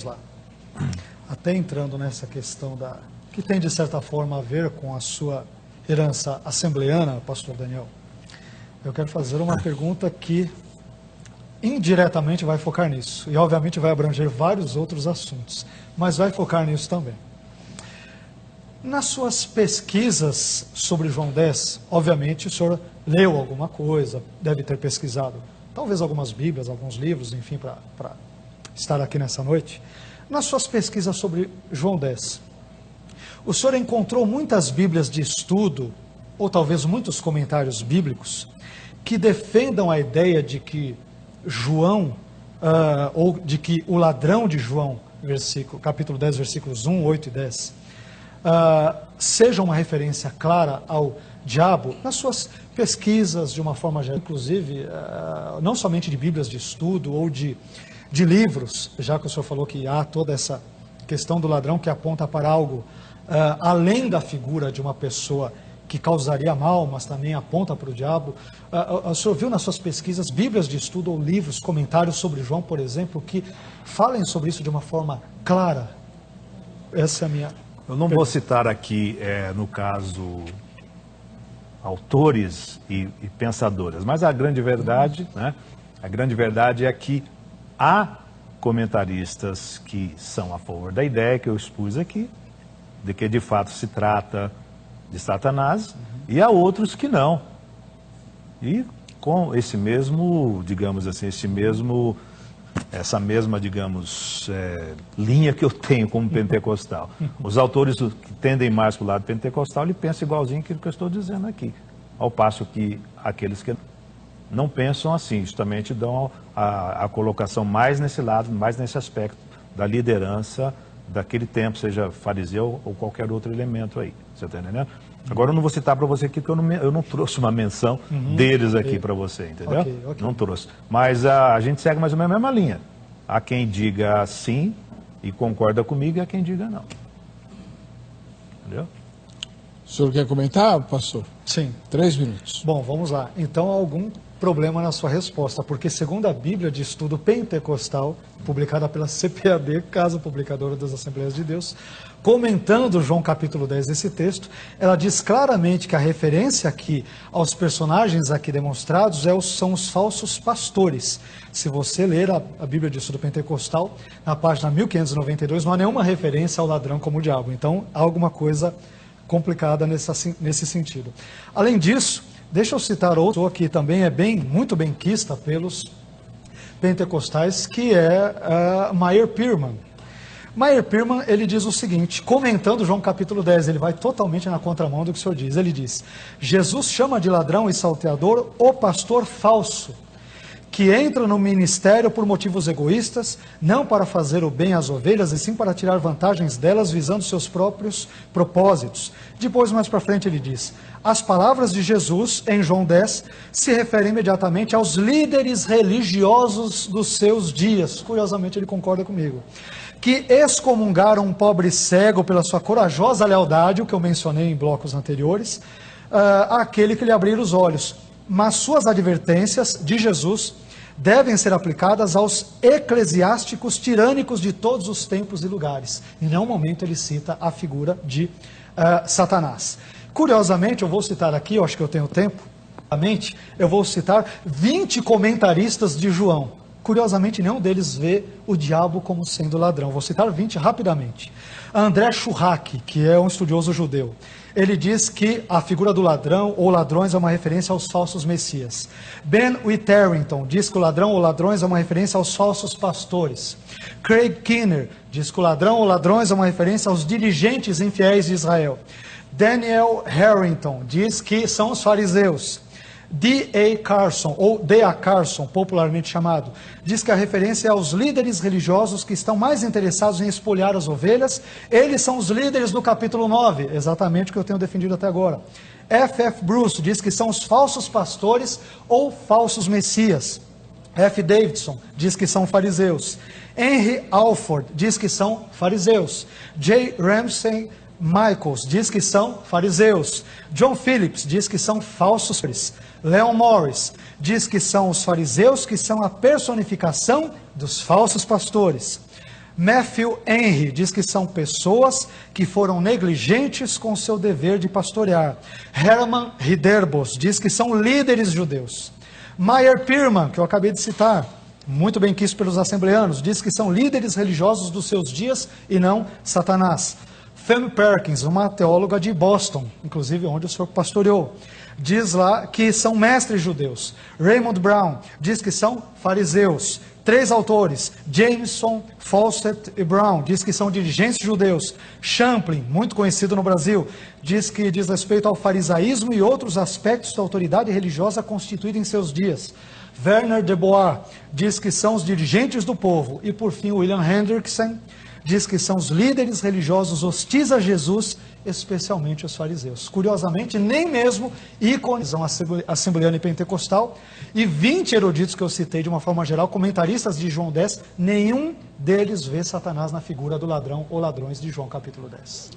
lá. Até entrando nessa questão que tem de certa forma a ver com a sua herança assembleana, pastor Daniel, eu quero fazer uma pergunta que indiretamente vai focar nisso, e obviamente vai abranger vários outros assuntos, mas vai focar nisso também. Nas suas pesquisas sobre João 10, obviamente o senhor leu alguma coisa, deve ter pesquisado, talvez algumas bíblias, alguns livros, enfim, para estar aqui nessa noite. Nas suas pesquisas sobre João 10, o senhor encontrou muitas bíblias de estudo, ou talvez muitos comentários bíblicos, que defendam a ideia de que João, ou de que o ladrão de João, capítulo 10, versículos 1, 8 e 10, seja uma referência clara ao diabo, nas suas pesquisas de uma forma geral, inclusive, não somente de bíblias de estudo ou de livros, já que o senhor falou que há toda essa questão do ladrão que aponta para algo além da figura de uma pessoa que causaria mal, mas também aponta para o diabo. O senhor viu nas suas pesquisas bíblias de estudo ou livros, comentários sobre João, por exemplo, que falem sobre isso de uma forma clara? Essa é a minha... Eu não vou citar aqui, no caso, autores e pensadores, mas a grande verdade, né? A grande verdade é que há comentaristas que são a favor da ideia que eu expus aqui, de que de fato se trata de Satanás, e há outros que não. E com esse mesmo, digamos assim, essa mesma, digamos, linha que eu tenho como pentecostal. Os autores que tendem mais para o lado pentecostal, ele pensa igualzinho aquilo que eu estou dizendo aqui. Ao passo que aqueles que não pensam assim, justamente dão a colocação mais nesse lado, mais nesse aspecto da liderança daquele tempo, seja fariseu ou qualquer outro elemento aí. Você está entendendo? Agora eu não vou citar para você aqui, porque eu não trouxe uma menção deles aqui para você, entendeu? Okay. Não trouxe. Mas a gente segue mais ou menos a mesma linha. Há quem diga sim e concorda comigo, e há quem diga não. Entendeu? O senhor quer comentar, pastor? Sim. 3 minutos. Bom, vamos lá. Então, algum problema na sua resposta, porque segundo a Bíblia de Estudo Pentecostal, publicada pela CPAD, Casa Publicadora das Assembleias de Deus, comentando João capítulo 10 desse texto, ela diz claramente que a referência aqui aos personagens aqui demonstrados são os falsos pastores. Se você ler a Bíblia de Estudo Pentecostal, na página 1592, não há nenhuma referência ao ladrão como o diabo. Então, há alguma coisa complicada nesse sentido. Além disso, deixa eu citar outro que também é muito benquista pelos pentecostais, que é Meyer Pearman. Meyer Pearman, ele diz o seguinte, comentando João capítulo 10, ele vai totalmente na contramão do que o senhor diz. Ele diz: Jesus chama de ladrão e salteador o pastor falso, que entra no ministério por motivos egoístas, não para fazer o bem às ovelhas, e sim para tirar vantagens delas, visando seus próprios propósitos. Depois, mais para frente, ele diz: as palavras de Jesus, em João 10, se referem imediatamente aos líderes religiosos dos seus dias. Curiosamente, ele concorda comigo. Que excomungaram um pobre cego pela sua corajosa lealdade, o que eu mencionei em blocos anteriores, àquele que lhe abriu os olhos. Mas suas advertências de Jesus devem ser aplicadas aos eclesiásticos tirânicos de todos os tempos e lugares. Em nenhum momento ele cita a figura de Satanás. Curiosamente, eu vou citar aqui, eu acho que eu tenho tempo, eu vou citar 20 comentaristas de João. Curiosamente, nenhum deles vê o diabo como sendo ladrão. Vou citar 20 rapidamente. André Schurach, que é um estudioso judeu, ele diz que a figura do ladrão ou ladrões é uma referência aos falsos messias. Ben Witherington diz que o ladrão ou ladrões é uma referência aos falsos pastores. Craig Keener diz que o ladrão ou ladrões é uma referência aos dirigentes infiéis de Israel. Daniel Harrington diz que são os fariseus. D.A. Carson, ou D.A. Carson, popularmente chamado, diz que a referência é aos líderes religiosos que estão mais interessados em espolhar as ovelhas. Eles são os líderes do capítulo 9, exatamente o que eu tenho defendido até agora. F.F. Bruce diz que são os falsos pastores ou falsos messias. F. Davidson diz que são fariseus. Henry Alford diz que são fariseus. J. Ramsey Michaels diz que são fariseus. John Phillips diz que são falsos pastores. Leon Morris diz que são os fariseus que são a personificação dos falsos pastores. Matthew Henry diz que são pessoas que foram negligentes com seu dever de pastorear. Herman Riderbos diz que são líderes judeus. Meyer Pirman, que eu acabei de citar, muito bem quisto pelos assembleanos, diz que são líderes religiosos dos seus dias e não Satanás. Femme Perkins, uma teóloga de Boston, inclusive onde o senhor pastoreou, diz lá que são mestres judeus. Raymond Brown diz que são fariseus. 3 autores, Jameson, Fawcett e Brown, diz que são dirigentes judeus. Champlin, muito conhecido no Brasil, diz que diz respeito ao farisaísmo e outros aspectos da autoridade religiosa constituída em seus dias. Werner de Boer diz que são os dirigentes do povo. E por fim, William Hendrickson diz que são os líderes religiosos hostis a Jesus, especialmente os fariseus. Curiosamente, nem mesmo ícones assembleana e pentecostal, e 20 eruditos que eu citei de uma forma geral, comentaristas de João 10, nenhum deles vê Satanás na figura do ladrão ou ladrões de João capítulo 10.